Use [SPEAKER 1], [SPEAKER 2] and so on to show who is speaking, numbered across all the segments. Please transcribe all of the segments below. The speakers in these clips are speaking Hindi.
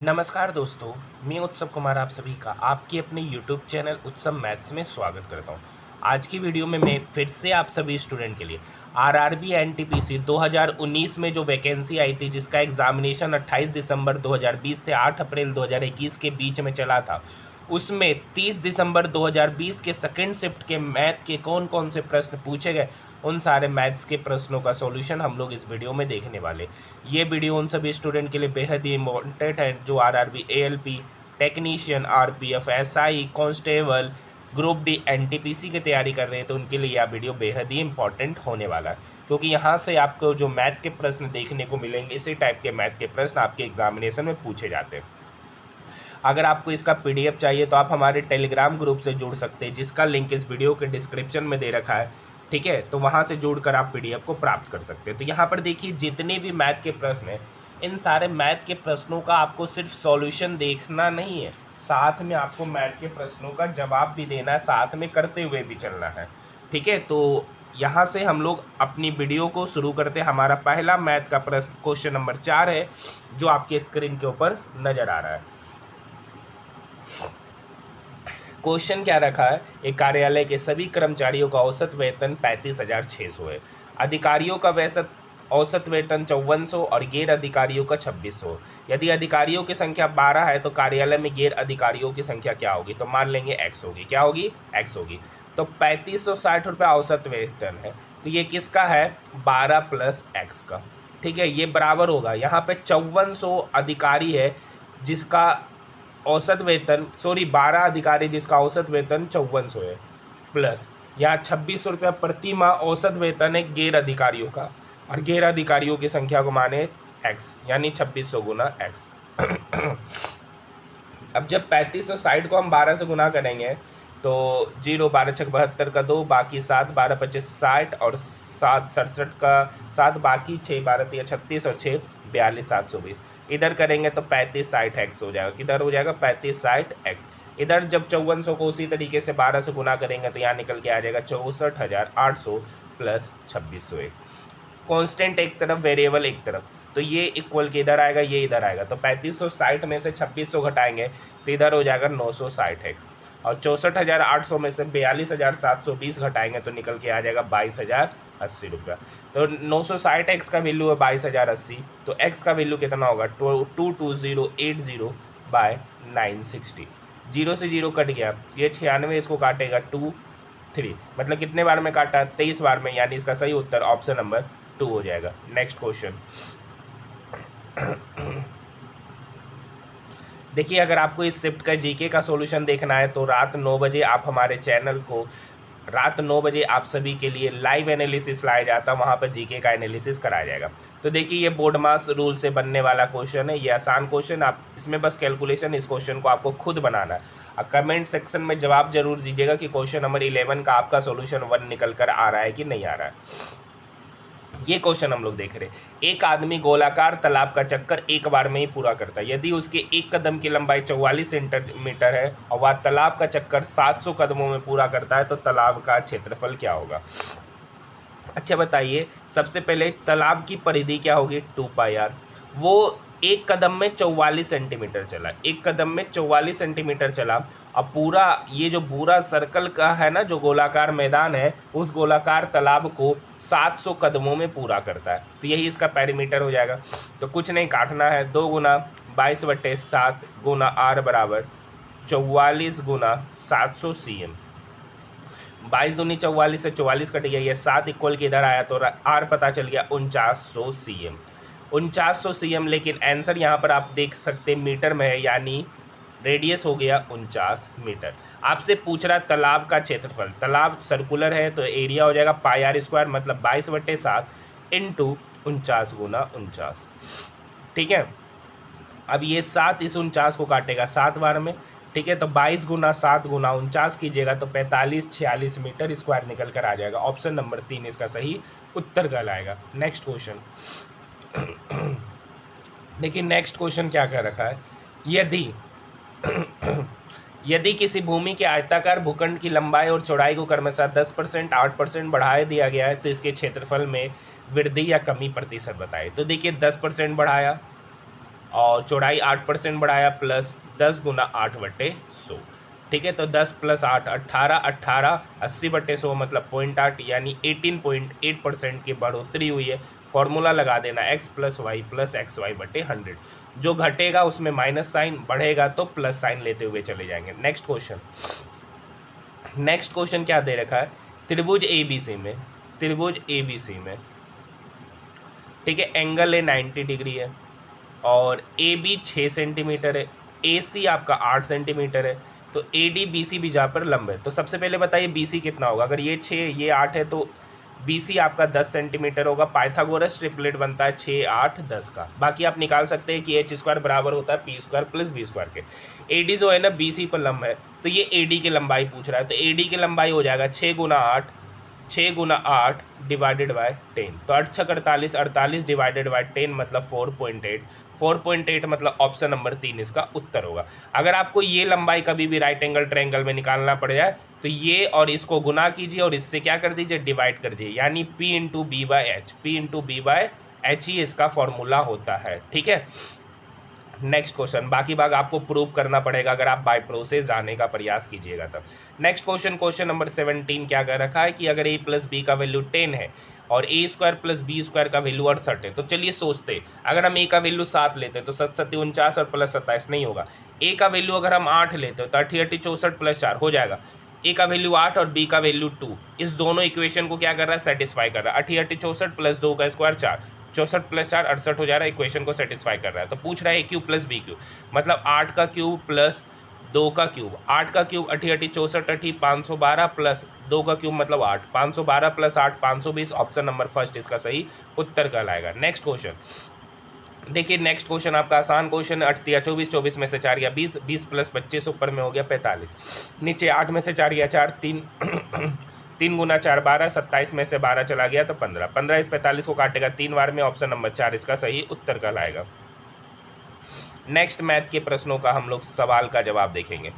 [SPEAKER 1] नमस्कार दोस्तों, मैं उत्सव कुमार आप सभी का आपके अपने YouTube चैनल उत्सव मैथ्स में स्वागत करता हूं। आज की वीडियो में मैं फिर से आप सभी स्टूडेंट के लिए आरआरबी एनटीपीसी 2019 में जो वैकेंसी आई थी, जिसका एग्जामिनेशन 28 दिसंबर 2020 से 8 अप्रैल 2021 के बीच में चला था, उसमें 30 दिसंबर 2020 के सेकेंड शिफ्ट के मैथ के कौन कौन से प्रश्न पूछे गए, उन सारे मैथ्स के प्रश्नों का सॉल्यूशन हम लोग इस वीडियो में देखने वाले। ये वीडियो उन सभी स्टूडेंट के लिए बेहद ही इम्पोर्टेंट है जो RRB, ALP, technician, RPF, SI, constable, group D, NTPC की तैयारी कर रहे हैं, तो उनके लिए यह वीडियो बेहद ही इंपॉर्टेंट होने वाला है, क्योंकि यहाँ से आपको जो मैथ के प्रश्न देखने को मिलेंगे, इसी टाइप के मैथ के प्रश्न आपके एग्जामिनेशन में पूछे जाते हैं। अगर आपको इसका पीडीएफ चाहिए तो आप हमारे टेलीग्राम ग्रुप से जुड़ सकते हैं, जिसका लिंक इस वीडियो के डिस्क्रिप्शन में दे रखा है। ठीक है, तो वहाँ से जुड़कर आप पीडीएफ को प्राप्त कर सकते हैं। तो यहाँ पर देखिए, जितने भी मैथ के प्रश्न हैं, इन सारे मैथ के प्रश्नों का आपको सिर्फ सॉल्यूशन देखना नहीं है, साथ में आपको मैथ के प्रश्नों का जवाब भी देना है, साथ में करते हुए भी चलना है। ठीक है, तो यहाँ से हम लोग अपनी वीडियो को शुरू करते हैं। हमारा पहला मैथ का प्रश्न क्वेश्चन नंबर 4 है, जो आपके स्क्रीन के ऊपर नज़र आ रहा है। क्वेश्चन क्या रखा है, एक कार्यालय के सभी कर्मचारियों का औसत वेतन 35,600 है। अधिकारियों का औसत वेतन 5400 और गैर अधिकारियों का 2600। यदि अधिकारियों की संख्या 12 है तो कार्यालय में गैर अधिकारियों की संख्या क्या होगी? तो मान लेंगे x होगी। क्या होगी? x होगी। तो 3560 रुपये औसत वेतन है, तो ये किसका है? 12 प्लस x का। ठीक है, ये बराबर होगा, यहाँ पे 5400 अधिकारी है जिसका औसत वेतन 12 अधिकारी जिसका औसत वेतन 5400 है, प्लस यहाँ 2600 रुपया प्रति माह औसत वेतन है गैर अधिकारियों का, और गैर अधिकारियों की संख्या को माने x, यानी 2600 गुना x। अब जब 3560 को हम 12 से गुना करेंगे तो 0 12 छक 72 का 2, बाकी 7 12 25 60 और 7 67 का 7, बाकी 6 12 3 36 और 6 42 720। इधर करेंगे तो 3560 एक्स हो जाएगा। किधर हो जाएगा? 3560 एक्स। इधर जब 5400 को उसी तरीके से 12 से गुना करेंगे तो यहाँ निकल के आ जाएगा 64,800 प्लस 2601। कांस्टेंट एक तरफ, वेरिएबल एक तरफ, तो ये इक्वल के इधर आएगा, ये इधर आएगा, तो 3560 में से 2600 घटाएंगे तो इधर हो जाएगा 960 एक्स, और 64,800 में से 42,720 घटाएंगे तो निकल के आ जाएगा 22,080 रुपया। तो 960 एक्स का वैल्यू है 22,080, तो एक्स का वैल्यू कितना होगा? 22080 बाय 960। 0 से 0 कट गया, ये 96 इसको काटेगा 2 3, मतलब कितने बार में काटा? 23 बार में, यानी इसका सही उत्तर ऑप्शन नंबर 2 हो जाएगा। नेक्स्ट क्वेश्चन देखिए, अगर आपको इस शिफ्ट का जीके का सॉल्यूशन देखना है तो रात 9 बजे आप हमारे चैनल को, रात 9 बजे आप सभी के लिए लाइव एनालिसिस लाया जाता है, वहाँ पर जीके का एनालिसिस कराया जाएगा। तो देखिए, ये बोर्ड मास रूल से बनने वाला क्वेश्चन है, ये आसान क्वेश्चन, आप इसमें बस कैलकुलेशन, इस क्वेश्चन को आपको खुद बनाना है। और कमेंट सेक्शन में जवाब जरूर दीजिएगा कि क्वेश्चन नंबर 11 का आपका सॉल्यूशन 1 निकल कर आ रहा है कि नहीं आ रहा है। ये क्वेश्चन हम लोग देख रहे हैं। एक आदमी गोलाकार तालाब का चक्कर एक बार में ही पूरा करता है। यदि उसके एक कदम की लंबाई 44 सेंटीमीटर है और वह तालाब का चक्कर 700 कदमों में पूरा करता है, तो तालाब का क्षेत्रफल क्या होगा? अच्छा बताइए, सबसे पहले तालाब की परिधि क्या होगी? 2πr। वो एक कदम में 44 सेंटीमीटर चला, एक कदम में 44 सेंटीमीटर चला, अब पूरा ये जो पूरा सर्कल का है ना, जो गोलाकार मैदान है, उस गोलाकार तालाब को 700 कदमों में पूरा करता है, तो यही इसका पेरीमीटर हो जाएगा। तो कुछ नहीं काटना है, 2 गुना 22/7 गुना r बराबर 44 गुना 700 cm। 22 दूनी 44 से 44 कट गया, ये 7 इक्वल के इधर आया तो r पता चल गया 4900 cm। 4900 cm, लेकिन आंसर यहाँ पर आप देख सकते हैं मीटर में है, यानी रेडियस हो गया 49 मीटर। आपसे पूछ रहा तालाब का क्षेत्रफल, तालाब सर्कुलर है तो एरिया हो जाएगा πr², मतलब 22/7 इंटू 49 गुना 49। ठीक है, अब ये 7 इस 49 को काटेगा 7 बार में। ठीक है, तो 22 गुना 7 गुना 49 कीजिएगा तो 45-46 मीटर स्क्वायर निकल कर आ जाएगा। ऑप्शन नंबर 3 इसका सही उत्तर कहलाएगा। नेक्स्ट क्वेश्चन देखिए, नेक्स्ट क्वेश्चन क्या कह रखा है, यदि यदि किसी भूमि के आयताकार भूखंड की लंबाई और चौड़ाई को क्रमशः 10%, 8% बढ़ा दिया गया है, तो इसके क्षेत्रफल में वृद्धि या कमी प्रतिशत बताए। तो देखिए, 10% बढ़ाया और चौड़ाई 8% बढ़ाया प्लस 10 गुना 8/100। ठीक है, तो 10 प्लस 8 18, 18 80/100 मतलब 0.8 यानी 18.8% की बढ़ोतरी हुई है। फॉर्मूला लगा देना x plus y plus x y बटे 100। जो घटेगा उसमें माइनस साइन, बढ़ेगा तो प्लस साइन लेते हुए चले जाएंगे। नेक्स्ट क्वेश्चन, नेक्स्ट क्वेश्चन क्या दे रखा है, त्रिभुज ABC में, त्रिभुज ABC में, ठीक है, एंगल है 90 डिग्री है और AB 6 सेंटीमीटर है, AC आपका 8 सेंटीमीटर है, तो AD BC भी जहाँ पर लंब है। तो सबसे पहले बताइए BC कितना होगा। अगर ये 6 ये 8 है तो BC आपका 10 सेंटीमीटर होगा। पाइथागोरस ट्रिपलेट बनता है 6 8 10 का। बाकी आप निकाल सकते हैं कि h² बराबर होता है p² प्लस b² के। AD जो है ना BC पर लंब है, तो ये AD की लंबाई पूछ रहा है, तो AD की लंबाई हो जाएगा 6 गुना 8, 6 गुना 8 डिवाइडेड बाय 10, तो 8 6 48, 48 डिवाइडेड बाय 10 मतलब 4.8, 4.8 मतलब ऑप्शन नंबर 3 इसका उत्तर होगा। अगर आपको ये लंबाई कभी भी राइट एंगल ट्रायंगल में निकालना पड़ जाए तो ये और इसको गुना कीजिए और इससे क्या कर दीजिए, डिवाइड कर दीजिए, यानी P into B by H, P into B by H ही इसका फॉर्मूला होता है। ठीक है, नेक्स्ट क्वेश्चन, बाकी भाग आपको प्रूव करना पड़ेगा अगर आप बाय प्रोसेस जाने का प्रयास कीजिएगा तब। नेक्स्ट क्वेश्चन, क्वेश्चन नंबर 17 क्या कर रखा है कि अगर a प्लस बी का वैल्यू 10 है और a² प्लस b² का वैल्यू 68 है, तो चलिए सोचते अगर हम a का वैल्यू 7 लेते हैं तो 7 7 49 और प्लस 27 नहीं होगा। a का वैल्यू अगर हम 8 लेते हो तो 88 64 प्लस 4 हो जाएगा। a का वैल्यू 8 और b का वैल्यू 2, इस दोनों इक्वेशन को क्या कर रहा है, सेटिस्फाई कर रहा है। 88 64 प्लस 2 का स्क्वायर 4, 64 प्लस 4 68 हो जा रहा है, इक्वेशन को सेटिस्फाई कर रहा है। तो पूछ रहा है a cube plus b cube, मतलब 8 का क्यूब प्लस 2 का क्यूब, 8 का क्यूब 88 64 512 प्लस 2 का क्यूब मतलब 8, 512 प्लस 8 520, ऑप्शन नंबर फर्स्ट इसका सही उत्तर कहलाएगा। नेक्स्ट क्वेश्चन देखिए, नेक्स्ट क्वेश्चन आपका आसान क्वेश्चन, 8 या 24, 24 में से 4 या 20, 20 प्लस 25 ऊपर में हो गया 45, नीचे 8 में से 4 या 4 3 3 गुना 4 12, 27 में से 12 चला गया तो 15, 15 इस 45 को काटेगा 3 बार में, ऑप्शन नंबर 4 इसका सही उत्तर कहलाएगा। नेक्स्ट मैथ के प्रश्नों का हम लोग सवाल का जवाब देखेंगे।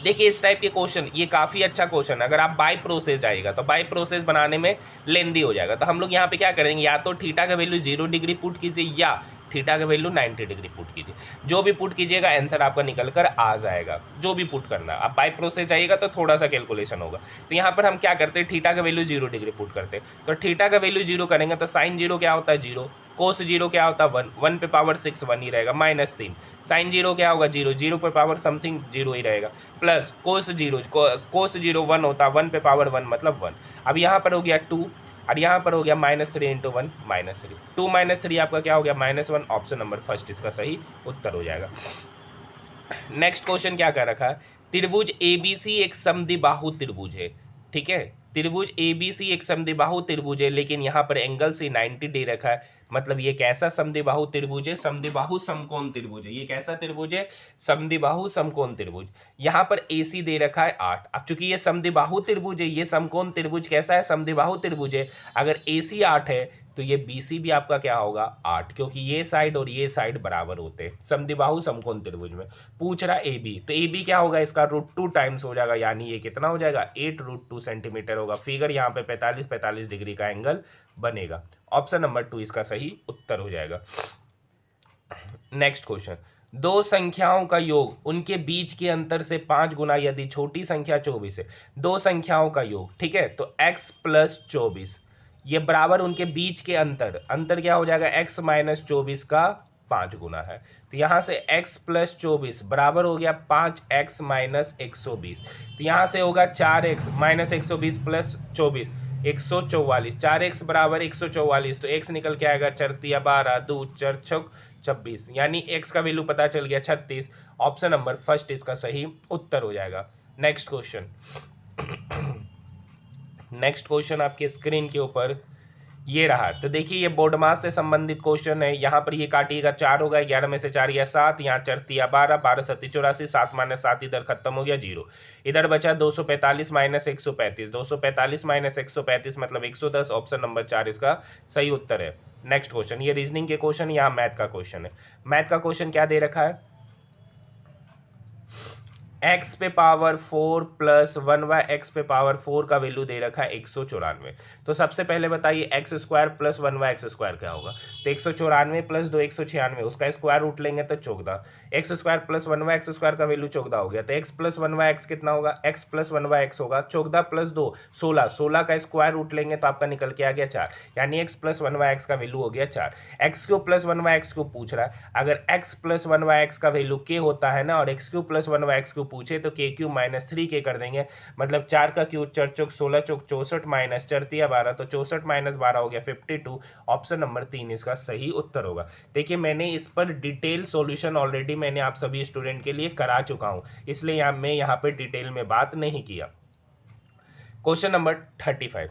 [SPEAKER 1] देखिए इस टाइप के क्वेश्चन, ये काफ़ी अच्छा क्वेश्चन है। अगर आप बाय प्रोसेस जाएगा तो बाय प्रोसेस बनाने में लेंदी हो जाएगा, तो हम लोग यहाँ पे क्या करेंगे, या तो थीटा का वैल्यू 0 डिग्री पुट कीजिए या थीटा का वैल्यू 90 डिग्री पुट कीजिए। जो भी पुट कीजिएगा आंसर आपका निकल कर आ जाएगा, जो भी पुट करना है। आप बाय प्रोसेस जाइएगा तो थोड़ा सा कैलकुलेशन होगा। तो यहाँ पर हम क्या करते हैं, थीटा का वैल्यू 0 डिग्री पुट करते हैं, तो थीटा का वैल्यू 0 करेंगे तो साइन 0 क्या होता है 0, कोस 0 क्या होता है 1, 1 पे पावर 6 1 ही रहेगा, माइनस 3, साइन 0 क्या होगा 0, 0 पे पावर समथिंग 0 ही रहेगा, प्लस कोस 0, कोस 0 1 होता है, 1 पे पावर 1 मतलब 1। अब यहाँ पर हो गया 2 और यहाँ पर हो गया -3 इंटू 1 -3, 2 -3 आपका क्या हो गया -1, ऑप्शन नंबर फर्स्ट इसका सही उत्तर हो जाएगा। नेक्स्ट क्वेश्चन क्या कर रखा है, त्रिभुज ABC एक समद्विबाहु त्रिभुज है। ठीक है, त्रिभुज ABC एक समद्विबाहु त्रिभुज है, लेकिन यहाँ पर एंगल से 90 दे रखा है, मतलब ये कैसा समद्विबाहु त्रिभुज है, समद्विबाहु समकोण त्रिभुज है। ये कैसा त्रिभुज है, समद्विबाहु समकोण त्रिभुज। यहाँ पर AC दे रखा है 8। अब चूंकि ये समद्विबाहु त्रिभुज है, ये समकोण त्रिभुज कैसा है, समद्विबाहु त्रिभुज है, अगर AC 8 है तो ये BC भी आपका क्या होगा 8, क्योंकि ये साइड और ये साइड बराबर होते हैं समद्विबाहु समकोण त्रिभुज में। पूछ रहा AB, तो AB क्या होगा, इसका √2 टाइम्स हो जाएगा, यानी ये कितना हो जाएगा 8√2 सेंटीमीटर होगा। फिगर यहाँ पे 45 डिग्री का एंगल बनेगा, ऑप्शन नंबर 2 इसका सही उत्तर हो जाएगा। नेक्स्ट क्वेश्चन, दो संख्याओं का योग उनके बीच के अंतर से 5 गुना यदि छोटी संख्या 24 है। दो संख्याओं का योग, ठीक है, तो x प्लस 24 ये बराबर उनके बीच के अंतर, अंतर क्या हो जाएगा x माइनस 24 का 5 गुना है। तो यहाँ से x प्लस 24 बराबर हो गया 5x माइनस 120, तो यहाँ से होगा 4x माइनस 120 प्लस 24 144, 4x बराबर 144, तो x निकल के आएगा 4 या 12 2 4 6 26, यानी x का वैल्यू पता चल गया 36, ऑप्शन नंबर फर्स्ट इसका सही उत्तर हो जाएगा। नेक्स्ट क्वेश्चन, नेक्स्ट क्वेश्चन आपके स्क्रीन के ऊपर ये रहा। तो देखिए ये बोर्ड मास से संबंधित क्वेश्चन है। यहाँ पर ये काटिएगा 4 होगा, 11 में से 4 या 7, यहाँ 4 या 12, 12 7 84, 7 माइनस 7 इधर खत्म हो गया 0, इधर बचा 245 माइनस 135, 245 माइनस 135 मतलब 110, ऑप्शन नंबर 4 इसका सही उत्तर है। नेक्स्ट क्वेश्चन, ये रीजनिंग के क्वेश्चन, यहाँ मैथ का क्वेश्चन है। मैथ का क्वेश्चन क्या दे रखा है, x पे पावर 4 प्लस 1/x पे पावर 4 का वैल्यू दे रखा है 194। तो सबसे पहले बताइए x square plus 1/x square क्या होगा। तो 194 प्लस 2 196, उसका स्क्वायर रूट लेंगे तो 14। X square plus 1/x square का वैल्यू 14 हो गया। तो x प्लस 1/x कितना होगा, x प्लस 1/x होगा 14 प्लस 2 16, 16 का स्क्वायर रूट लेंगे तो आपका निकल के आ गया 4, यानी x प्लस 1/x का वैल्यू हो गया 4। X cube plus 1/x cube पूछ रहा है, अगर x प्लस 1/x का वैल्यू k होता है ना और x cube plus 1/x cube पूछे तो k क्यूब माइनस 3k कर देंगे, मतलब 4 का क्यूब 4 चौक 16 चौक 64 माइनस 4 तिया 12, तो 64 माइनस 12 हो गया 52। ऑप्शन नंबर 3 इसका सही उत्तर होगा। देखिए मैंने इस पर डिटेल सॉल्यूशन ऑलरेडी मैंने आप सभी स्टूडेंट के लिए करा चुका हूं, इसलिए मैं यहाँ पे डिटेल में बात नहीं किया। क्वेश्चन नंबर 35,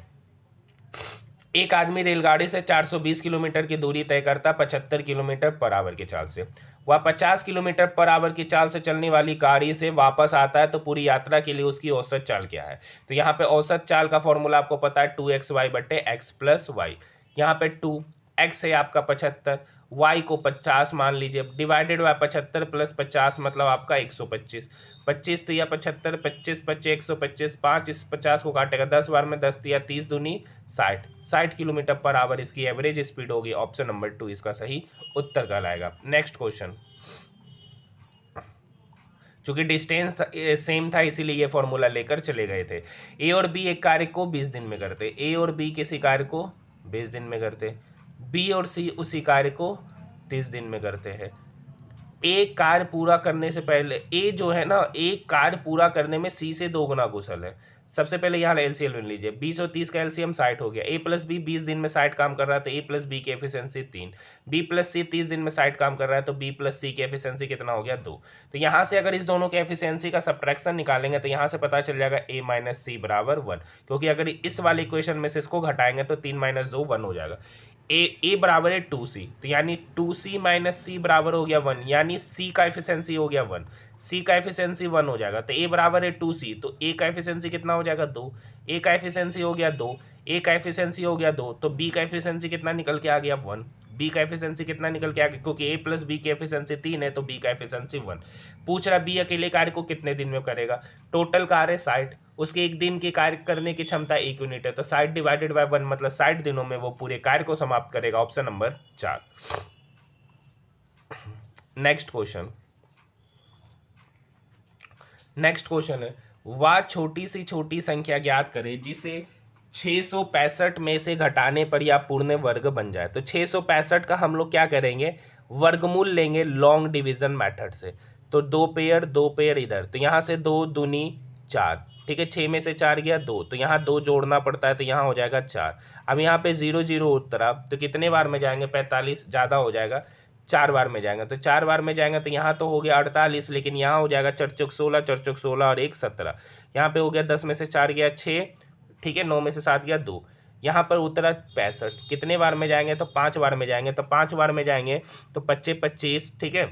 [SPEAKER 1] एक आदमी रेलगाड़ी से 420 किलोमीटर की दूरी तय करता 75 किलोमीटर पर आवर की चाल से, वह 50 किलोमीटर पर आवर की चाल से चलने वाली गाड़ी से वापस आता है, तो पूरी यात्रा के लिए उसकी औसत चाल क्या है। तो यहाँ पे औसत चाल का फॉर्मूला आपको पता है 2xy बटे x प्लस वाई। यहाँ पे 2x है आपका 75, y को 50 मान लीजिए, डिवाइडेड बाय 75 प्लस 50 मतलब आपका 125। 25 तिया 75, 25 25 125, 5 इस 50 को काटेगा 10 बार में, 10 तिया 30 दूनी 60, 60 किलोमीटर पर आवर इसकी एवरेज स्पीड होगी। ऑप्शन नंबर 2 इसका सही उत्तर कहलाएगा। नेक्स्ट क्वेश्चन, चूंकि डिस्टेंस सेम था इसीलिए ये फॉर्मूला लेकर चले गए थे। ए और बी एक कार्य को 20 दिन में करते, ए और बी किसी कार्य को 20 दिन में करते, बी और सी उसी कार्य को 30 दिन में करते हैं। एक कार्य पूरा करने से पहले ए जो है ना, एक कार्य पूरा करने में सी से 2 गुना कुशल है। सबसे पहले यहाँ एलसीएम ले लीजिए, 20 और 30 का एलसीएम 60 हो गया। ए प्लस बी 20 दिन में 60 काम कर रहा है तो ए प्लस बी की एफिशिएंसी 3, बी प्लस सी 30 दिन में 60 काम कर रहा है तो बी प्लस सी की एफिशिएंसी कितना हो गया 2। तो यहाँ से अगर इस दोनों के एफिशिएंसी का सब्ट्रैक्शन निकालेंगे तो यहाँ से पता चल जाएगा ए माइनस सी बराबर 1, क्योंकि अगर इस वाले इक्वेशन में से इसको घटाएंगे तो 3 माइनस 2 1 हो जाएगा। ए बराबर है 2c, तो यानी 2c माइनस सी बराबर हो गया 1, यानी सी का एफिशिएंसी हो गया 1, सी का एफिशिएंसी 1 हो जाएगा। तो ए बराबर है 2c, तो ए का एफिशिएंसी कितना हो जाएगा 2, ए का एफिशिएंसी हो गया 2, ए का एफिशिएंसी हो गया 2, तो बी का एफिशिएंसी कितना निकल के आ गया 1, बी का एफिशिएंसी कितना निकल के आ गया, क्योंकि ए प्लस बी की एफिशिएंसी 3 है तो बी का एफिशिएंसी 1। पूछ रहा बी अकेले कार्य को कितने दिन में करेगा, टोटल कार्य 60, उसके एक दिन के कार्य करने की क्षमता 1 यूनिट है, तो 60 डिवाइडेड बाय 1 मतलब 60 दिनों में वो पूरे कार्य को समाप्त करेगा। Option number 4। नेक्स्ट क्वेश्चन है, वह छोटी से छोटी संख्या ज्ञात करे जिसे 665 में से घटाने पर या पूर्ण वर्ग बन जाए। तो 665 का हम लोग क्या करेंगे, वर्गमूल लेंगे लॉन्ग डिवीजन मेथड से। तो 2 पेयर इधर, तो यहाँ से 2 दूनी 4, ठीक है, 6 में से 4 गया 2, तो यहाँ 2 जोड़ना पड़ता है तो यहाँ हो जाएगा 4। अब यहाँ पे 0 0 उत्तरा, तो कितने बार में जाएंगे, 45 ज़्यादा हो जाएगा, 4 बार में जाएंगे। तो 4 बार में जाएंगे तो यहाँ तो हो गया 48, लेकिन यहाँ हो जाएगा 4 चौक 16, 4 चौक 16 और 1 17, यहाँ पे हो गया 10 में से 4 गया 6, ठीक है, 9 में से 7 गया 2, यहाँ पर उतरा 65। कितने बार में जाएंगे, तो 5 बार में जाएंगे, तो 5 बार में जाएंगे तो 25 25, ठीक है,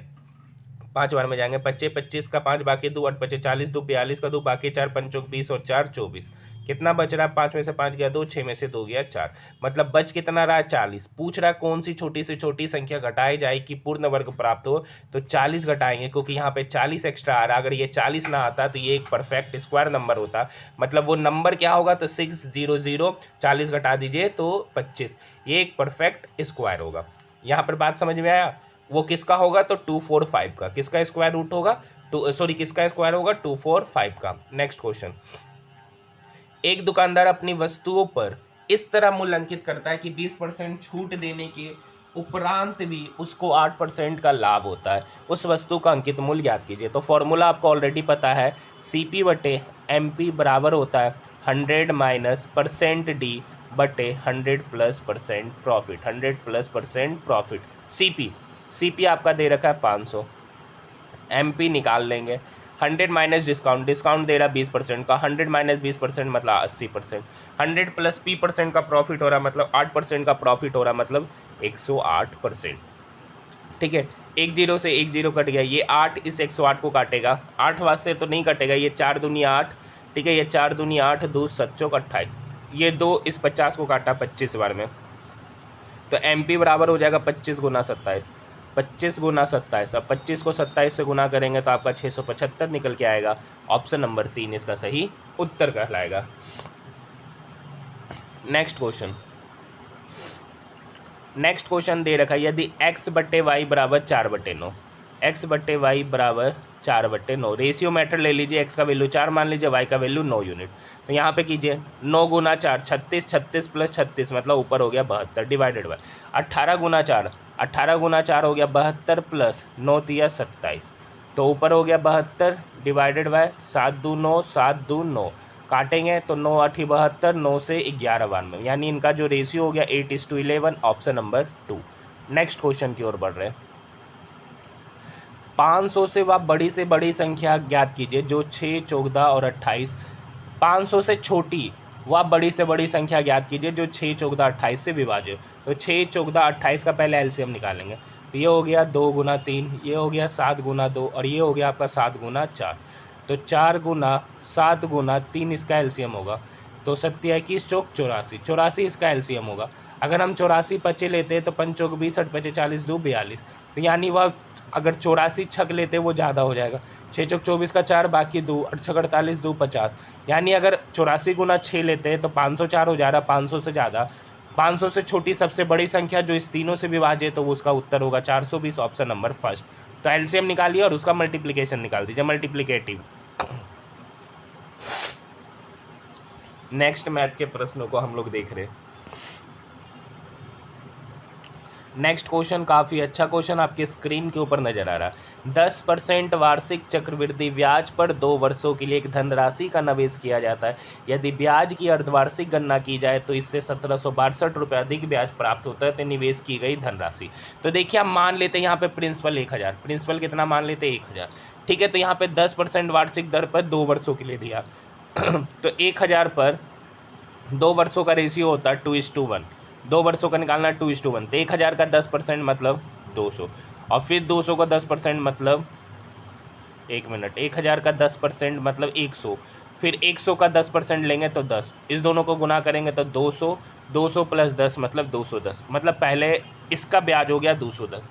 [SPEAKER 1] 5 बार में जाएंगे, 25 25 का 5 बाकी 2 8 25 40 2 42 का 2 बाकी 4 5 चौक 20 और 4 24, कितना बच रहा है, 5 में से 5 गया 2, 6 में से 2 गया 4, मतलब बच कितना रहा है 40। पूछ रहा है कौन सी छोटी से छोटी संख्या घटाई जाए कि पूर्ण वर्ग प्राप्त हो, तो 40 घटाएंगे, क्योंकि यहाँ पे 40 एक्स्ट्रा आ रहा है। अगर ये 40 ना आता तो ये एक परफेक्ट स्क्वायर नंबर होता, मतलब वो नंबर क्या होगा, तो 600, 40 घटा दीजिए तो 25, ये एक परफेक्ट स्क्वायर होगा। यहाँ पर बात समझ में आया, वो किसका होगा, तो 245 का, किसका स्क्वायर रूट होगा, किसका स्क्वायर होगा 245 का। नेक्स्ट क्वेश्चन, एक दुकानदार अपनी वस्तुओं पर इस तरह मूल्य अंकित करता है कि 20% छूट देने के उपरांत भी उसको 8% का लाभ होता है, उस वस्तु का अंकित मूल्य ज्ञात कीजिए। तो फॉर्मूला आपको ऑलरेडी पता है, CP बटे MP बराबर होता है 100 माइनस परसेंट D बटे 100 plus percent profit, 100 plus percent profit. CP आपका दे रखा है 500, MP निकाल लेंगे, 100 माइनस डिस्काउंट दे रहा है 20% का, 100 माइनस 20% मतलब 80%, 100 प्लस P% का प्रॉफिट हो रहा है मतलब 8% का प्रॉफिट हो रहा है मतलब 108%, ठीक है। 1 0 से 1 0 कट गया, ये 8 इस 108 को काटेगा, 8 वाट से तो नहीं कटेगा, ये 4 दूनी 8, ठीक है, ये 4 दूनी 8, 2 7 चौक 28, ये 2 इस 50 को काटा 25 बार में, तो MP बराबर हो जाएगा 25 गुना 27, 25 गुना 27, अब 25 को 27 से गुना करेंगे तो आपका 675 निकल के आएगा। ऑप्शन नंबर 3 इसका सही उत्तर कहलाएगा। नेक्स्ट क्वेश्चन दे रखा है, यदि x बट्टे वाई बराबर 4/9, x बट्टे वाई बराबर 4/9, रेशियो मेथड ले लीजिए, x का वैल्यू 4 मान लीजिए, y का वैल्यू 9 यूनिट। तो यहाँ पे कीजिए 9 गुना 4 36, 36 प्लस 36 मतलब ऊपर हो गया 72 डिवाइडेड बाय 18 गुना 4, 18 गुना 4 हो गया 72 प्लस 9 तिया 27, तो ऊपर हो गया 72 डिवाइडेड बाय 7 दूँ 9, 7 दूँ 9, काटेंगे तो 9 8 72, 9 से 11 92, यानी इनका जो रेशियो हो गया 8:11, ऑप्शन नंबर 2। नेक्स्ट क्वेश्चन की ओर बढ़ रहे हैं। 500 से वह बड़ी से बड़ी संख्या ज्ञात कीजिए जो 6, 14 और 28, 500 से छोटी वह बड़ी से बड़ी संख्या ज्ञात कीजिए जो 6, 14, 28 से विभाज्य। तो 6, 14, 28 का पहले एलसीएम निकालेंगे, तो ये हो गया 2 गुना 3, ये हो गया 7 गुना 2 और ये हो गया आपका 7 गुना 4। तो 4 गुना 7 गुना 3 इसका एलसीएम होगा, तो 7 21 चौक 84, 84 इसका एलसीएम होगा। अगर हम 84 पचे लेते हैं तो 5 चौक 20, 8 पचे 40, 2 42, तो यानी वह अगर 84 छक लेते वो ज़्यादा हो जाएगा। 6 चौक 24 का 4 बाकी 2, 8 छक 48, 2 50, यानी अगर 84 गुना 6 लेते हैं तो 504 हो जा रहा, 500 से ज़्यादा। 500 से छोटी सबसे बड़ी संख्या जो इस तीनों से विभाज्य तो उसका उत्तर होगा 420, ऑप्शन नंबर फर्स्ट। तो एलसीएम निकालिए और उसका मल्टीप्लिकेशन निकाल दीजिए, मल्टीप्लिकेटिव। नेक्स्ट मैथ के प्रश्नों को हम लोग देख रहे हैं। नेक्स्ट क्वेश्चन काफ़ी अच्छा क्वेश्चन आपके स्क्रीन के ऊपर नजर आ रहा है। 10% वार्षिक चक्रवृद्धि ब्याज पर 2 वर्षों के लिए एक धनराशि का निवेश किया जाता है। यदि ब्याज की अर्धवार्षिक गणना की जाए तो इससे 1762 रुपये अधिक ब्याज प्राप्त होता है तो निवेश की गई धनराशि। तो देखिए हम मान लेते हैं यहाँ पे प्रिंसिपल 1000, प्रिंसिपल कितना मान लेते हैं 1000, ठीक है। तो यहाँ पे 10% वार्षिक दर पर 2 वर्षों के लिए दिया तो 1000 पर 2 वर्षों का रेशियो होता है 2:1, 2 वर्षों का निकालना 2:1, तो 1000 का 10% मतलब 200, और फिर 200 का 10% मतलब 1000 का 10% मतलब 100, फिर 100 का 10% लेंगे तो 10, इस दोनों को गुना करेंगे तो 200, 200 प्लस 10 मतलब 210, मतलब पहले इसका ब्याज हो गया 210।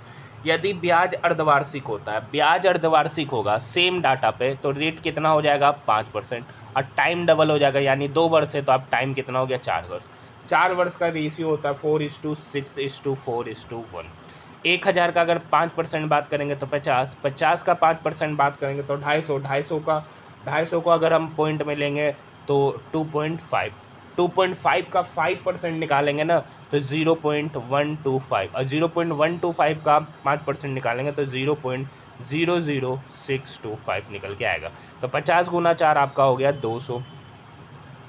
[SPEAKER 1] यदि ब्याज अर्धवार्षिक होता है, ब्याज अर्धवार्षिक होगा सेम डाटा पे, तो रेट कितना हो जाएगा 5%, और टाइम डबल हो जाएगा, यानी 2 वर्ष है तो अब टाइम कितना हो गया 4 वर्ष। 4 वर्ष का रेशियो होता है 4:6:4:1। 1000 का अगर 5% बात करेंगे तो 50, 50 का 5% बात करेंगे तो 250, 250 को अगर हम पॉइंट में लेंगे तो 2.5, 2.5 का 5% निकालेंगे ना तो 0.125, और 0.125 का 5% निकालेंगे तो 0.00625 निकल के आएगा। तो 50 गुना 4 आपका हो गया 200,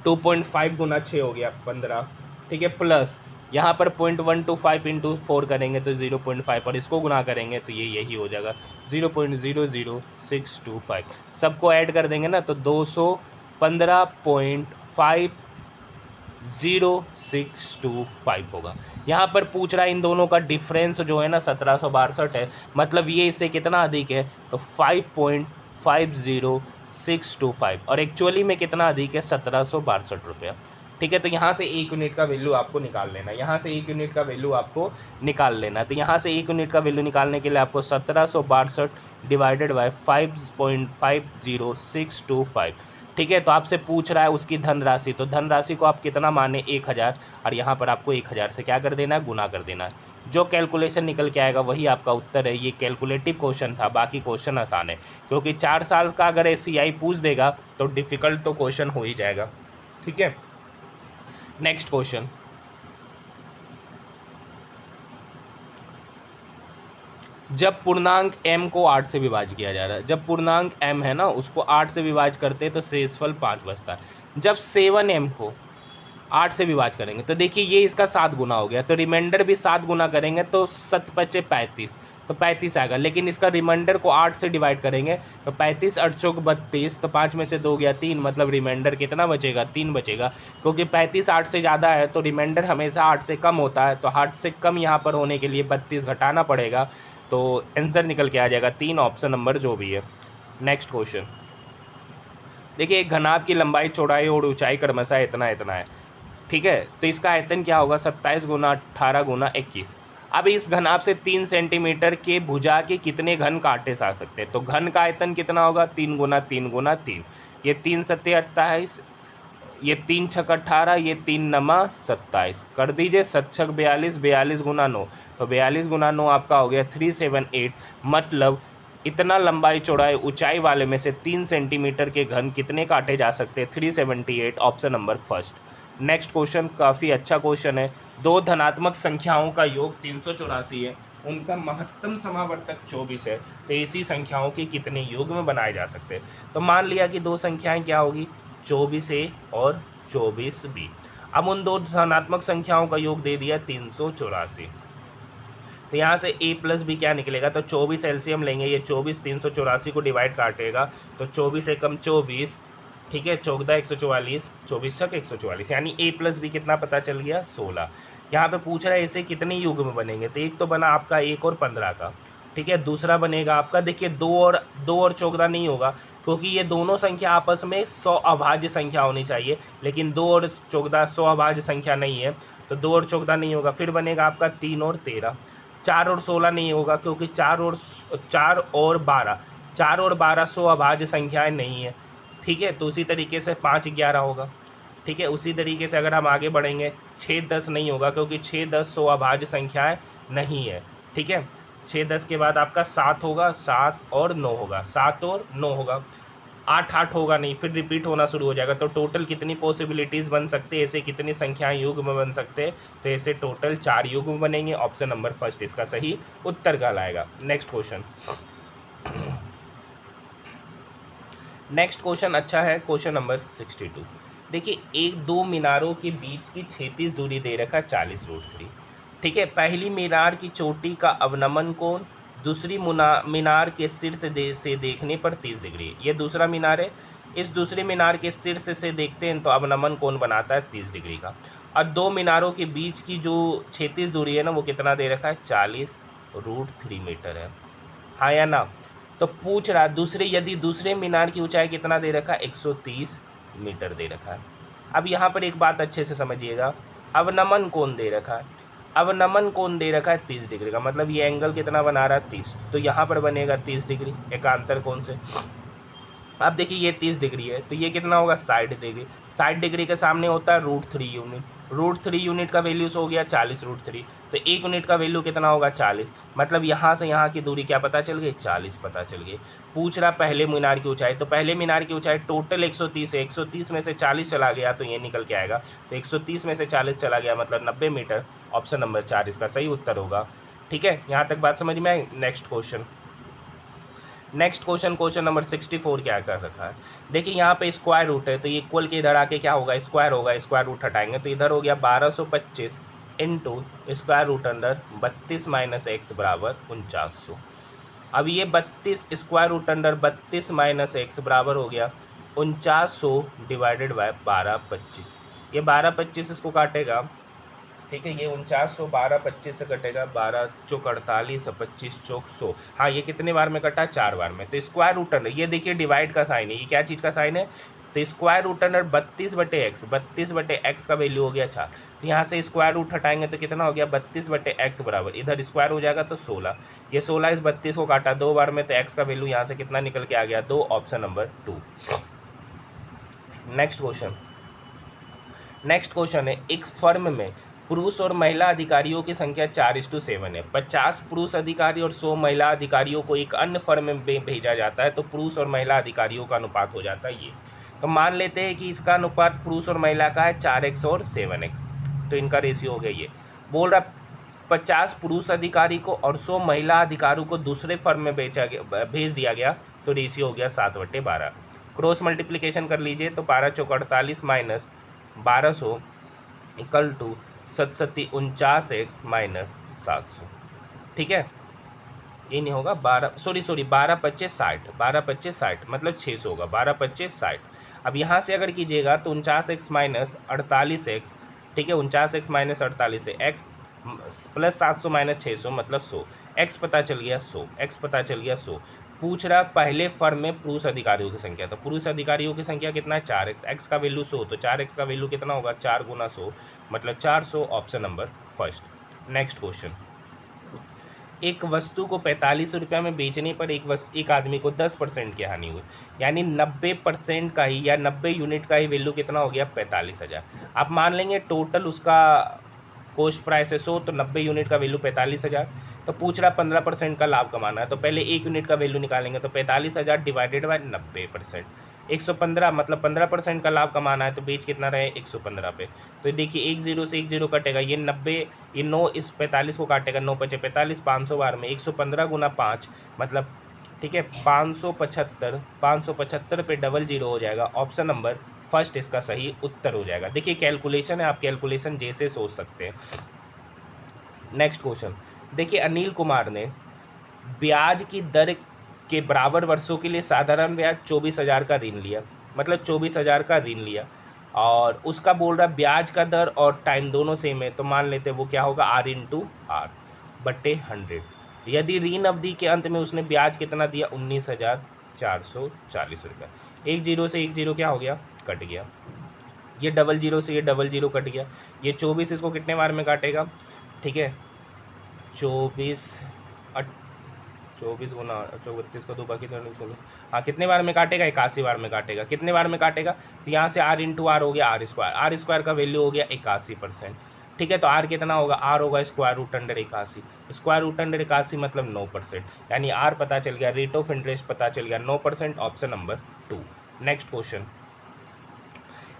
[SPEAKER 1] 2.5 गुना 6 हो गया 15, ठीक है, प्लस यहाँ पर 0.125 इंटू 4 करेंगे तो 0.5, और इसको गुना करेंगे तो ये यही हो जाएगा 0.00625। सबको ऐड कर देंगे ना तो 215.50625 होगा। यहाँ पर पूछ रहा है इन दोनों का डिफरेंस जो है ना 1762 है, मतलब ये इससे कितना अधिक है तो 5.50625, और एक्चुअली में कितना अधिक है 1762 रुपया, ठीक है। तो यहाँ से 1 यूनिट का वैल्यू आपको निकाल लेना, यहाँ से 1 यूनिट का वैल्यू आपको निकाल लेना। तो यहाँ से 1 यूनिट का वैल्यू निकालने के लिए आपको 1762 डिवाइडेड बाय 5.50625, ठीक है। तो आपसे पूछ रहा है उसकी धनराशि, तो धनराशि को आप कितना माने 1000, और यहाँ पर आपको 1000 से क्या कर देना है गुना कर देना है। जो कैलकुलेशन निकल के आएगा वही आपका उत्तर है। ये कैलकुलेटिव क्वेश्चन था, बाकी क्वेश्चन आसान है, क्योंकि 4 साल का अगर SCI पूछ देगा तो डिफ़िकल्ट तो क्वेश्चन हो ही जाएगा, ठीक है। नेक्स्ट क्वेश्चन, जब पूर्णांक m को 8 से विभाज्य किया जा रहा है, जब पूर्णांक m है ना उसको 8 से विभाज्य करते हैं तो शेषफल 5 बचता है। जब 7m को 8 से विभाज्य करेंगे तो देखिए ये इसका 7 गुना हो गया, तो रिमाइंडर भी 7 गुना करेंगे तो 7 पचे 35, तो 35 आएगा। लेकिन इसका रिमाइंडर को 8 से डिवाइड करेंगे तो 35 8 चौक 32, तो 5 में से 2 गया 3, मतलब रिमाइंडर कितना बचेगा 3 बचेगा, क्योंकि 35 8 से ज़्यादा है तो रिमाइंडर हमेशा 8 से कम होता है, तो 8 से कम यहाँ पर होने के लिए 32 घटाना पड़ेगा, तो आंसर निकल के आ जाएगा 3, ऑप्शन नंबर जो भी है। नेक्स्ट क्वेश्चन देखिए, एक घनाभ की लंबाई चौड़ाई और ऊंचाई क्रमशः इतना है, ठीक है। तो इसका आयतन क्या होगा 27 गुना 18 गुना 21। अब इस घनाभ से 3 सेंटीमीटर के भुजा के कितने घन काटे जा सकते हैं? तो घन का आयतन कितना होगा? 3 गुना 3 गुना 3, ये 3 सत्ते 28, ये 3 छक 18, ये 3 नमा 27, कर दीजिए 7 छक 42, 42 गुना 9, तो 42 गुना 9 आपका हो गया 378। मतलब इतना लंबाई चौड़ाई ऊंचाई वाले में से 3 सेंटीमीटर के घन कितने काटे जा सकते हैं? 378, option number first. Next question काफ़ी अच्छा क्वेश्चन है। दो धनात्मक संख्याओं का योग 384 है, उनका महत्तम समावर्तक 24 है, तो ऐसी संख्याओं के कितने योग में बनाए जा सकते हैं? तो मान लिया कि दो संख्याएं क्या होगी, 24A और 24B। अब उन दो धनात्मक संख्याओं का योग दे दिया 384, तो यहाँ से a प्लस बी क्या निकलेगा? तो 24 एलसीएम लेंगे, ये 24 384 को डिवाइड काटेगा, तो 24 एकम 24, ठीक है, 14 144, 24 छक 144, यानी a प्लस बी कितना पता चल गया? 16। यहाँ पे पूछ रहा है ऐसे कितने युग में बनेंगे? तो एक तो बना आपका 1 और 15 का, ठीक है। दूसरा बनेगा आपका, देखिए 2 और 14 नहीं होगा, क्योंकि ये दोनों संख्या आपस में 100 अभाज्य संख्या होनी चाहिए, लेकिन 2 और 14 100 अभाज्य संख्या नहीं है, तो 2 और 14 नहीं होगा। फिर बनेगा आपका 3 और 13, 4 और 16 नहीं होगा, क्योंकि 4 और 12 100 अभाज्य संख्याएं नहीं है, ठीक है। तो उसी तरीके से 5 11 होगा, ठीक है। उसी तरीके से अगर हम आगे बढ़ेंगे 6 10 नहीं होगा, क्योंकि 6 10 100 अभाज्य संख्याएं नहीं है, ठीक है। 6 10 के बाद आपका 7 होगा, 7 और 9 होगा, 7 और 9 होगा, 8 8 होगा नहीं, फिर रिपीट होना शुरू हो जाएगा। तो टोटल कितनी पॉसिबिलिटीज़ बन सकते हैं, ऐसे कितनी संख्याएं युग में बन सकते हैं? तो ऐसे टोटल 4 युग में बनेंगे, ऑप्शन नंबर फर्स्ट इसका सही उत्तर कहलाएगा। नेक्स्ट क्वेश्चन, नेक्स्ट क्वेश्चन अच्छा है, क्वेश्चन नंबर 62। देखिए एक दो मीनारों के बीच की क्षैतिज दूरी दे रखा 40√3, ठीक है। पहली मीनार की चोटी का अवनमन कोण दूसरी मीनार के शीर्ष से देखने पर 30 डिग्री, ये दूसरा मीनार है, इस दूसरे मीनार के शीर्ष से देखते हैं तो अवनमन कोण बनाता है 30 डिग्री का। और दो मीनारों के बीच की जो क्षैतिज दूरी है ना, वो कितना दे रखा है? 40√3 मीटर है, हाँ या ना? तो पूछ रहा यदि दूसरे मीनार की ऊंचाई कितना दे रखा है? 130 मीटर दे रखा है। अब यहाँ पर एक बात अच्छे से समझिएगा, अवनमन कोण दे रखा है, अवनमन कोण दे रखा है 30 डिग्री का, मतलब ये एंगल कितना बना रहा है? 30, तो यहाँ पर बनेगा 30 डिग्री एकांतर कोण से। अब देखिए ये 30 डिग्री है, तो ये कितना होगा? 60 डिग्री। 60 डिग्री के सामने होता है √3 यूनिट, √3 यूनिट का वैल्यूज हो गया 40√3, तो 1 यूनिट का वैल्यू कितना होगा? 40। मतलब यहाँ से यहाँ की दूरी क्या पता चल गई? 40 पता चल गई। पूछ रहा पहले मीनार की ऊंचाई, तो पहले मीनार की ऊंचाई टोटल 130 है, 130 में से 40 चला गया तो ये निकल के आएगा, तो 130 में से 40 चला गया मतलब 90 मीटर, ऑप्शन नंबर 4 इसका सही उत्तर होगा, ठीक है। यहाँ तक बात समझ में आई? Next question, next question, question number 64 क्या कर रखा है? देखिए यहाँ पे स्क्वायर रूट है, तो इक्वल के इधर आके क्या होगा? स्क्वायर होगा, स्क्वायर रूट हटाएंगे तो इधर हो गया 1225 into square root under 32 minus x बराबर 4900। अब ये 32 square root under 32 minus x बराबर हो गया 4900 डिवाइडेड बाय 1225, ये 1225 इसको काटेगा, ठीक है। ये 4900 1225 से कटेगा, 12 चौक 48 और 25 चौक 100, हाँ ये कितने बार में कटा? 4 बार में। तो स्क्वायर रूट अंडर, ये देखिए डिवाइड का साइन है, ये क्या चीज़ का साइन है? तो square root under 32/x, 32/x का वैल्यू हो गया 4, तो यहाँ से स्क्वायर रूट हटाएंगे तो कितना हो गया? 32/x बराबर, इधर स्क्वायर हो जाएगा तो 16, ये 16 इस 32 को काटा 2 बार में, तो x का वैल्यू यहाँ से कितना निकल के आ गया? 2, option number 2। Next question, next question है, एक फर्म में पुरुष और महिला अधिकारियों की संख्या 4:7 है, 50 पुरुष अधिकारी और 100 महिला अधिकारियों को एक अन्य फर्म में भेजा जाता है, तो पुरुष और महिला अधिकारियों का अनुपात हो जाता है ये। तो मान लेते हैं कि इसका अनुपात पुरुष और महिला का है 4x और 7x, तो इनका रेशियो हो गया ये। बोल रहा 50 पुरुष अधिकारी को और 100 महिला अधिकारियों को दूसरे फर्म में भेज दिया गया, तो रेशियो हो गया 7/12। क्रॉस मल्टीप्लिकेशन कर लीजिए, तो 12 चौक 48 minus 1200 equal to 749x minus 700, ठीक है। ये नहीं होगा 12 12×5 60, 12×5 मतलब 600 होगा, 12×5 60। अब यहाँ से अगर कीजिएगा तो 49x माइनस 48x, ठीक है, 49x माइनस 48 है, x प्लस 700 माइनस 600 मतलब 100, x पता चल गया 100, x पता चल गया 100। पूछ रहा पहले फर्म में पुरुष अधिकारियों की संख्या, तो पुरुष अधिकारियों की संख्या कितना है? 4x, x का वैल्यू 100, तो 4x का वैल्यू कितना होगा? 4 × 100 मतलब 400, option number first. Next question, एक वस्तु को 45 रुपये में बेचने पर एक आदमी को 10% की हानि हुई, यानी 90% का ही या 90 यूनिट का ही वैल्यू कितना हो गया 45,000। आप मान लेंगे टोटल उसका कॉस्ट प्राइस है 100, तो 90 यूनिट का वैल्यू 45,000। तो पूछ रहा 15% का लाभ कमाना है, तो पहले 1 यूनिट का वैल्यू निकालेंगे, तो 45,000 डिवाइडेड बाय 90%, 115, मतलब 15% का लाभ कमाना है, तो बेच कितना रहे 115 पे। तो देखिए 1 0 से 1 0 कटेगा, ये 90, ये 9 इस 45 को काटेगा, 9 पचे 45, 500 बार में 115 गुना 5, मतलब ठीक है 575, 575 पे डबल जीरो हो जाएगा। ऑप्शन नंबर फर्स्ट इसका सही उत्तर हो जाएगा। देखिए कैलकुलेशन है, आप कैलकुलेशन जैसे सोच सकते हैं। नेक्स्ट क्वेश्चन देखिए, अनिल कुमार ने ब्याज की दर के बराबर वर्षों के लिए साधारण ब्याज 24,000 का ऋण लिया, मतलब 24,000 का ऋण लिया, और उसका बोल रहा ब्याज का दर और टाइम दोनों सेम है, तो मान लेते हैं वो क्या होगा R इंटू आर बट्टे 100। यदि ऋण अवधि के अंत में उसने ब्याज कितना दिया 19,440 रुपये। 1 0 से 1 0 क्या हो गया, कट गया। ये डबल जीरो से ये डबल जीरो कट गया। ये 24 इसको कितने बार में काटेगा, ठीक है 24 गुना 34 का 2 बाकी 16, हाँ कितने बार में काटेगा 81 बार में काटेगा। कितने बार में काटेगा, तो यहाँ से R इंटू आर हो गया R स्क्वायर का वैल्यू हो गया 81%। ठीक है, तो R कितना होगा, R होगा square root under 81, square root under 81 मतलब 9%, यानी R पता चल गया, रेट ऑफ इंटरेस्ट पता चल गया 9%, ऑप्शन नंबर 2। नेक्स्ट क्वेश्चन,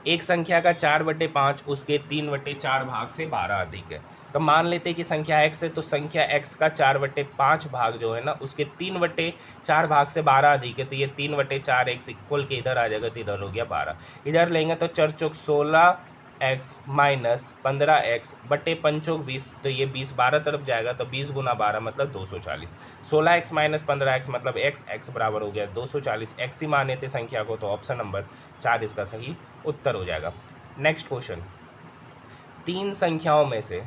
[SPEAKER 1] एक संख्या का 4/5 उसके 3/4 भाग से 12 अधिक है। तो मान लेते हैं कि संख्या x है, तो संख्या x का 4/5 भाग जो है ना उसके 3/4 भाग से 12 अधिक है, तो ये 3/4 x इक्वल के इधर आ जाएगा, तो इधर हो गया 12। इधर लेंगे तो 4 चौक 16x माइनस 15x बटे 5 चौक 20, तो ये 20 12 तरफ जाएगा, तो 20 गुना 12 मतलब 240। 16x माइनस 15x मतलब x बराबर हो गया 240, x ही माने थे संख्या को, तो ऑप्शन नंबर 4 इसका सही उत्तर हो जाएगा। नेक्स्ट क्वेश्चन, 3 संख्याओं में से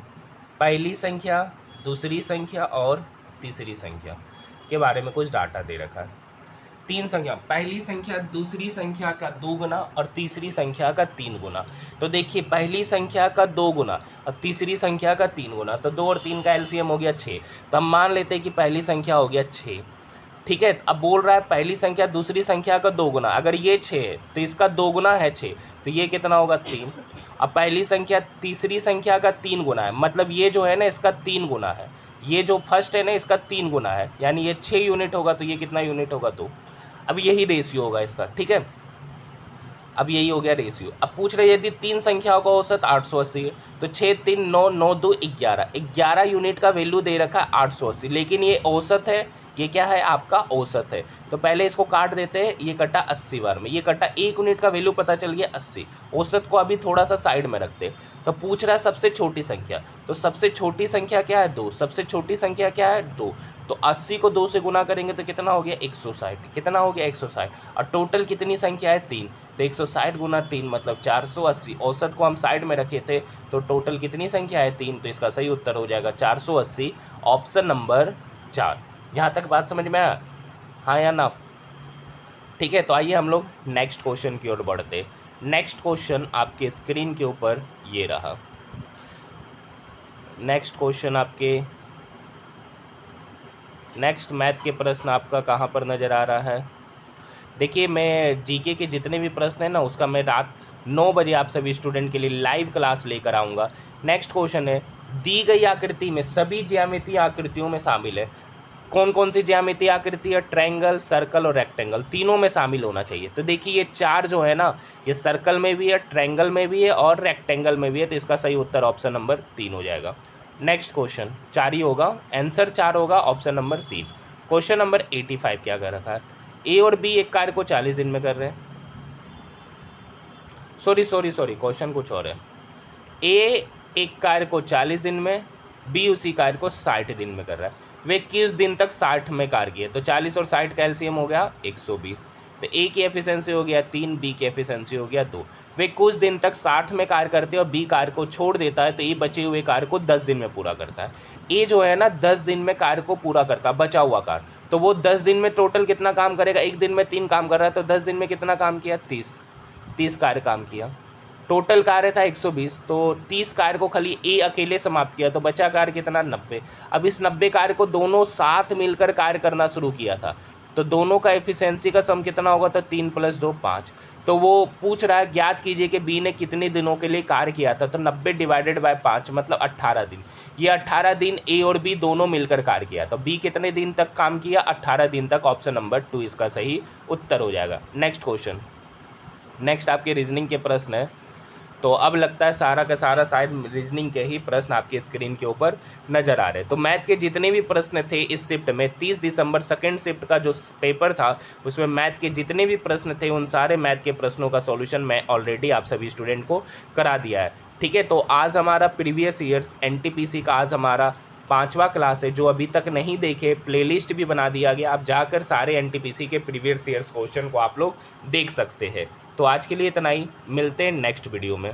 [SPEAKER 1] पहली संख्या, दूसरी संख्या और तीसरी संख्या के बारे में कुछ डाटा दे रखा है। 3 संख्या, पहली संख्या दूसरी संख्या का 2 गुना और तीसरी संख्या का 3 गुना। तो देखिए पहली संख्या का 2 गुना और तीसरी संख्या का 3 गुना, तो 2 और 3 का एलसीएम हो गया 6। तो हम मान लेते हैं कि पहली संख्या हो गया 6। ठीक है, अब बोल रहा है पहली संख्या दूसरी संख्या का 2 गुना, अगर ये 6 है तो इसका 2 गुना है 6, तो ये कितना होगा 3। अब पहली संख्या तीसरी संख्या का 3 गुना है, मतलब ये जो है ना इसका 3 गुना है, ये जो फर्स्ट है ना इसका 3 गुना है, यानी ये 6 यूनिट होगा, तो ये कितना यूनिट होगा 2। अब यही रेशियो होगा इसका, ठीक है, अब यही हो गया रेशियो। अब पूछ रहे यदि 3 संख्याओं का औसत 880 है, तो 6 3 9 9 2 11, 11 यूनिट का वैल्यू दे रखा है 880, लेकिन ये औसत है, ये क्या है आपका औसत है। तो पहले इसको काट देते हैं, ये कटा 80 बार में, ये कटा 1 यूनिट का वैल्यू पता चल गया 80, औसत को अभी थोड़ा सा साइड में रखते हैं। तो पूछ रहा है सबसे छोटी संख्या, तो सबसे छोटी संख्या क्या है 2, सबसे छोटी संख्या क्या है 2, तो 80 को 2 से गुना करेंगे तो कितना हो गया 160, कितना हो गया 160, और टोटल कितनी संख्या है 3, तो 160 गुना 3 मतलब 480, औसत को हम साइड में रखे थे, तो टोटल कितनी संख्या है 3, तो इसका सही उत्तर हो जाएगा 480, ऑप्शन नंबर 4। यहाँ तक बात समझ में आया, हाँ या ना? ठीक है, तो आइए हम लोग नेक्स्ट क्वेश्चन की ओर बढ़ते। नेक्स्ट क्वेश्चन आपके स्क्रीन के ऊपर ये रहा। नेक्स्ट क्वेश्चन आपके, नेक्स्ट मैथ के प्रश्न आपका कहाँ पर नज़र आ रहा है? देखिए मैं जीके के जितने भी प्रश्न हैं ना उसका मैं रात 9 बजे आप सभी स्टूडेंट के लिए लाइव क्लास लेकर आऊँगा। नेक्स्ट क्वेश्चन है, दी गई आकृति में सभी ज्यामितीय आकृतियों में शामिल है, कौन कौन सी ज्यामितीय आकृति है? ट्रायंगल, सर्कल और रेक्टेंगल, तीनों में शामिल होना चाहिए। तो देखिए ये 4 जो है ना, ये सर्कल में भी है, ट्रायंगल में भी है और रेक्टेंगल में भी है, तो इसका सही उत्तर ऑप्शन नंबर 3 हो जाएगा। नेक्स्ट क्वेश्चन 4 ही होगा, आंसर 4 होगा, ऑप्शन नंबर 3। क्वेश्चन नंबर 85 क्या कर रखा है? ए और बी एक कार्य को 40 दिन में कर रहे हैं, सॉरी क्वेश्चन कुछ और है। ए एक कार्य को 40 दिन में, बी उसी कार्य को 60 दिन में कर रहा है। वे किस दिन तक 60 में कार्य किए? तो 40 और 60 का एलसीएम हो गया 120, तो ए की एफिशिएंसी हो गया 3, बी की एफिशिएंसी हो गया 2। वे कुछ दिन तक 60 में कार्य करते हैं और बी कार्य को छोड़ देता है, तो ए बचे हुए कार्य को 10 दिन में पूरा करता है। ए जो है ना 10 दिन में कार्य को पूरा करता है, बचा हुआ कार्य, तो वो 10 दिन में टोटल कितना काम करेगा? एक दिन में 3 काम कर रहा है, तो 10 दिन में कितना काम किया? 30 कार्य काम किया। टोटल कार्य था 120, तो 30 कार्य को खाली ए अकेले समाप्त किया, तो बचा कार्य कितना 90। अब इस 90 कार्य को दोनों साथ मिलकर कार्य करना शुरू किया था, तो दोनों का एफिशिएंसी का सम कितना होगा, तो 3 + 2 5। तो वो पूछ रहा है ज्ञात कीजिए कि बी ने कितने दिनों के लिए कार्य किया था, तो 90 / 5 मतलब 18 दिन। ये 18 दिन ए और बी दोनों मिलकर कार्य किया, तो बी कितने दिन तक काम किया, 18 दिन तक। ऑप्शन नंबर 2 इसका सही उत्तर हो जाएगा। नेक्स्ट क्वेश्चन, नेक्स्ट आपके रीजनिंग के प्रश्न है। तो अब लगता है सारा का सारा शायद रीजनिंग के ही प्रश्न आपके स्क्रीन के ऊपर नज़र आ रहे हैं। तो मैथ के जितने भी प्रश्न थे इस शिफ्ट में, 30 दिसंबर सेकंड शिफ्ट का जो पेपर था उसमें मैथ के जितने भी प्रश्न थे उन सारे मैथ के प्रश्नों का सॉल्यूशन मैं ऑलरेडी आप सभी स्टूडेंट को करा दिया है। ठीक है, तो आज हमारा प्रीवियस ईयर्स एनटीपीसी का आज हमारा 5वां क्लास है। जो अभी तक नहीं देखे, प्लेलिस्ट भी बना दिया गया, आप जाकर सारे एनटीपीसी के प्रीवियस ईयर्स क्वेश्चन को आप लोग देख सकते हैं। तो आज के लिए इतना ही, मिलते हैं नेक्स्ट वीडियो में।